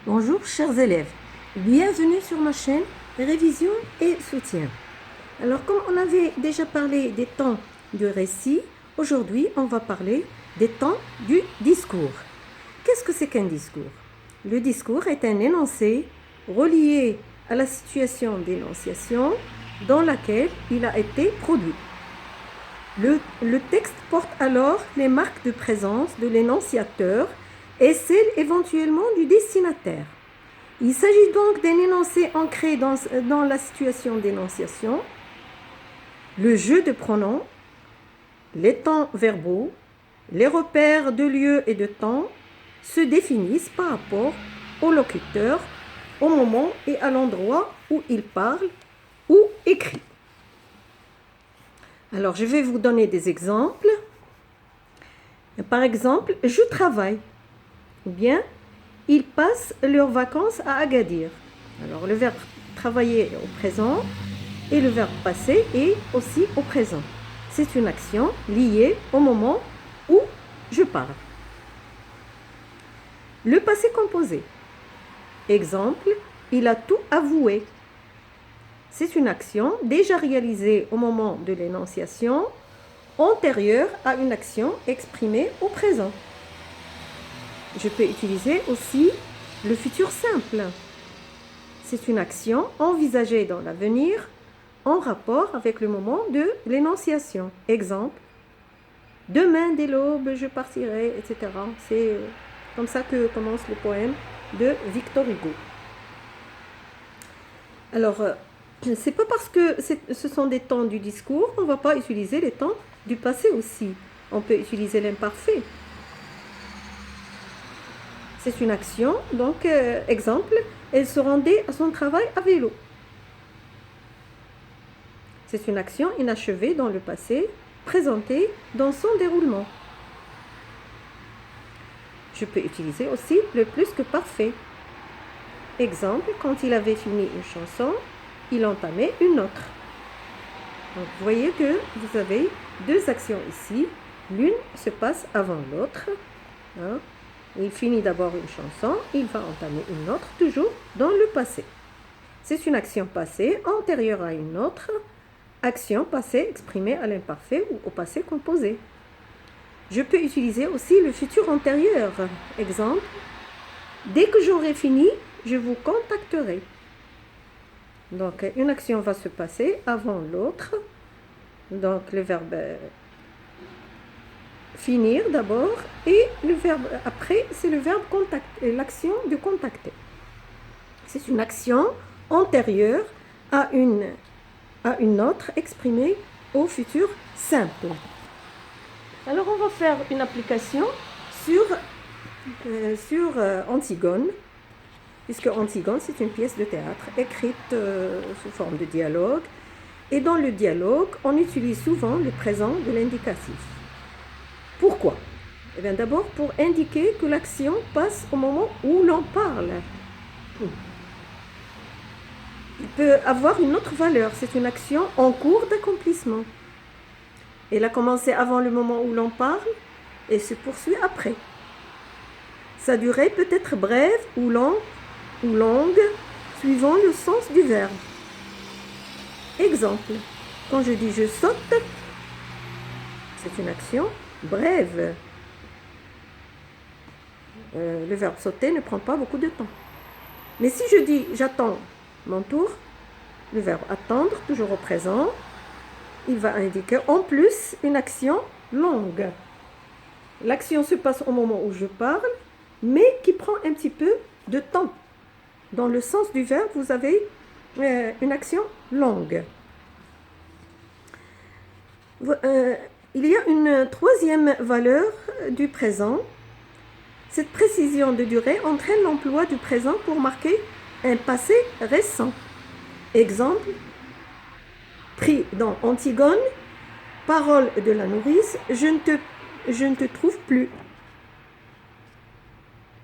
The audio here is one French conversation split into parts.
Bonjour chers élèves, bienvenue sur ma chaîne Révision et Soutien. Alors comme on avait déjà parlé des temps du récit, aujourd'hui on va parler des temps du discours. Qu'est-ce que c'est qu'un discours? Le discours est un énoncé relié à la situation d'énonciation dans laquelle il a été produit. Le texte porte alors les marques de présence de l'énonciateur et celles éventuellement du destinataire. Il s'agit donc d'un énoncé ancré dans la situation d'énonciation. Le jeu de pronoms, les temps verbaux, les repères de lieu et de temps se définissent par rapport au locuteur, au moment et à l'endroit où il parle ou écrit. Alors, je vais vous donner des exemples. Par exemple, je travaille. Ou bien, ils passent leurs vacances à Agadir. Alors, le verbe travailler est au présent et le verbe passer est aussi au présent. C'est une action liée au moment où je parle. Le passé composé. Exemple, il a tout avoué. C'est une action déjà réalisée au moment de l'énonciation, antérieure à une action exprimée au présent. Je peux utiliser aussi le futur simple. C'est une action envisagée dans l'avenir en rapport avec le moment de l'énonciation. Exemple, demain dès l'aube je partirai, etc. C'est comme ça que commence le poème de Victor Hugo. Alors, c'est pas parce que ce sont des temps du discours qu'on ne va pas utiliser les temps du passé aussi. On peut utiliser l'imparfait. C'est une action, donc exemple, elle se rendait à son travail à vélo. C'est une action inachevée dans le passé, présentée dans son déroulement. Je peux utiliser aussi le plus que parfait. Exemple, quand il avait fini une chanson, il entamait une autre. Donc, vous voyez que vous avez deux actions ici. L'une se passe avant l'autre. Hein. Il finit d'abord une chanson, il va entamer une autre, toujours dans le passé. C'est une action passée antérieure à une autre, action passée exprimée à l'imparfait ou au passé composé. Je peux utiliser aussi le futur antérieur. Exemple, dès que j'aurai fini, je vous contacterai. Donc, une action va se passer avant l'autre. Donc, le verbe finir d'abord et le verbe après, c'est le verbe contacter, l'action de contacter. C'est une action antérieure à une autre exprimée au futur simple. Alors, on va faire une application sur Antigone, puisque Antigone, c'est une pièce de théâtre écrite sous forme de dialogue. Et dans le dialogue, on utilise souvent le présent de l'indicatif. Pourquoi? Eh bien, d'abord, pour indiquer que l'action passe au moment où l'on parle. Il peut avoir une autre valeur, c'est une action en cours d'accomplissement. Elle a commencé avant le moment où l'on parle et se poursuit après. Sa durée peut être brève ou longue, suivant le sens du verbe. Exemple, quand je dis je saute, c'est une action brève. Le verbe sauter ne prend pas beaucoup de temps. Mais si je dis j'attends mon tour, le verbe attendre, toujours au présent, il va indiquer en plus une action longue. L'action se passe au moment où je parle, mais qui prend un petit peu de temps. Dans le sens du verbe, vous avez une action longue. Il y a une troisième valeur du présent. Cette précision de durée entraîne l'emploi du présent pour marquer un passé récent. Exemple, pris dans Antigone, parole de la nourrice, je ne te trouve plus.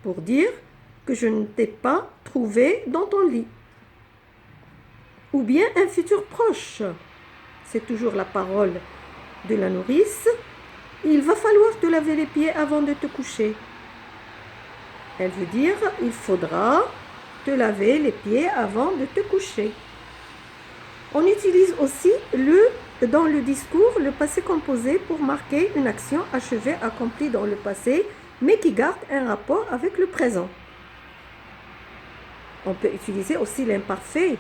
Pour dire que je ne t'ai pas trouvé dans ton lit. Ou bien un futur proche. C'est toujours la parole de la nourrice. Il va falloir te laver les pieds avant de te coucher. Elle veut dire il faudra te laver les pieds avant de te coucher. On utilise aussi dans le discours le passé composé pour marquer une action achevée, accomplie dans le passé, mais qui garde un rapport avec le présent. On peut utiliser aussi l'imparfait.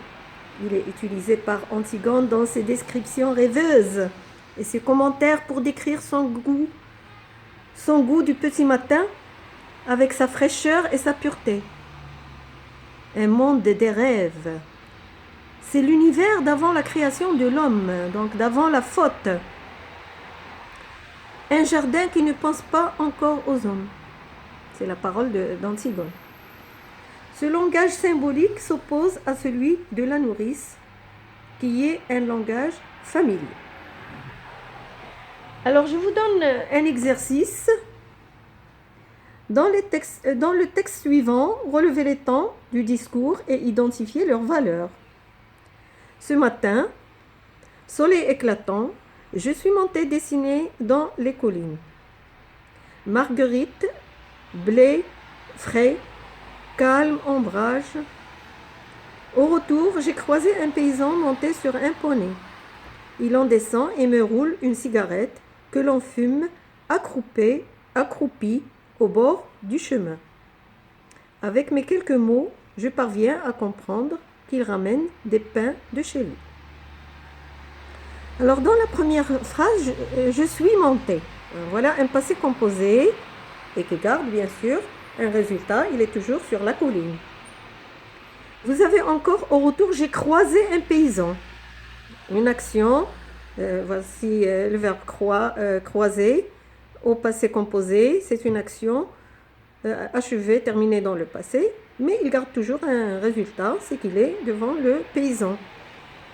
Il est utilisé par Antigone dans ses descriptions rêveuses et ses commentaires pour décrire son goût du petit matin avec sa fraîcheur et sa pureté. Un monde des rêves. C'est l'univers d'avant la création de l'homme, donc d'avant la faute. Un jardin qui ne pense pas encore aux hommes. C'est la parole d'Antigone. Ce langage symbolique s'oppose à celui de la nourrice, qui est un langage familier. Alors, je vous donne un exercice. Dans le texte suivant, relevez les temps du discours et identifiez leurs valeurs. Ce matin, soleil éclatant, je suis montée dessiner dans les collines. Marguerite, blé, frais, calme, ombrage. Au retour, j'ai croisé un paysan monté sur un poney. Il en descend et me roule une cigarette que l'on fume accroupi au bord du chemin. Avec mes quelques mots, je parviens à comprendre qu'il ramène des pains de chez lui. Alors dans la première phrase, je suis monté. Voilà un passé composé et qui garde bien sûr un résultat, il est toujours sur la colline. Vous avez encore au retour, j'ai croisé un paysan. Une action, voici le verbe croiser au passé composé, c'est une action achevée, terminée dans le passé, mais il garde toujours un résultat, c'est qu'il est devant le paysan,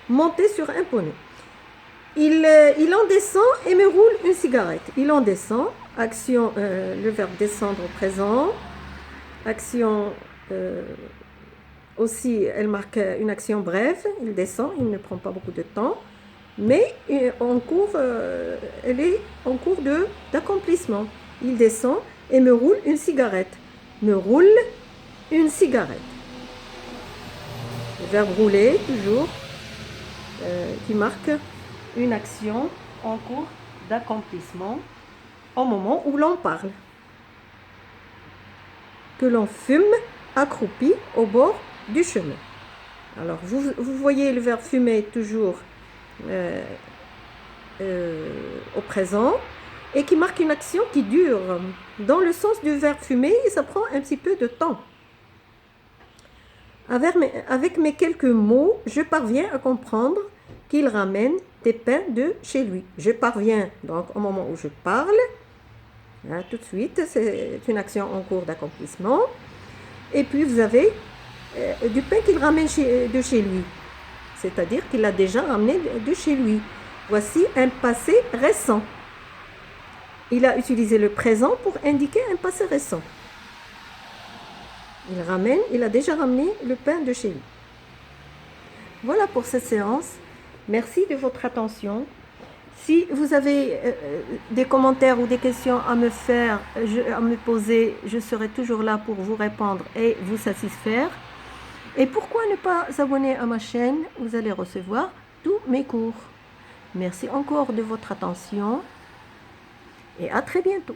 monté sur un poney. Il en descend et me roule une cigarette. Il en descend, action, le verbe descendre au présent, action aussi, elle marque une action brève, il descend, il ne prend pas beaucoup de temps, mais elle est en cours d'accomplissement. Il descend et me roule une cigarette. Me roule une cigarette. Le verbe rouler, toujours, qui marque une action en cours d'accomplissement au moment où l'on parle. Que l'on fume accroupi au bord du chemin. Alors, vous voyez le verbe fumer toujours au présent et qui marque une action qui dure. Dans le sens du verbe fumer, ça prend un petit peu de temps. Avec mes quelques mots, je parviens à comprendre qu'il ramène des pains de chez lui. Je parviens, donc au moment où je parle, hein, tout de suite, c'est une action en cours d'accomplissement. Et puis vous avez du pain qu'il ramène de chez lui, c'est-à-dire qu'il l'a déjà ramené de chez lui. Voici un passé récent. Il a utilisé le présent pour indiquer un passé récent. Il a déjà ramené le pain de chez lui. Voilà pour cette séance. Merci de votre attention. Si vous avez des commentaires ou des questions à me poser, je serai toujours là pour vous répondre et vous satisfaire. Et pourquoi ne pas s'abonner à ma chaîne? Vous allez recevoir tous mes cours. Merci encore de votre attention et à très bientôt.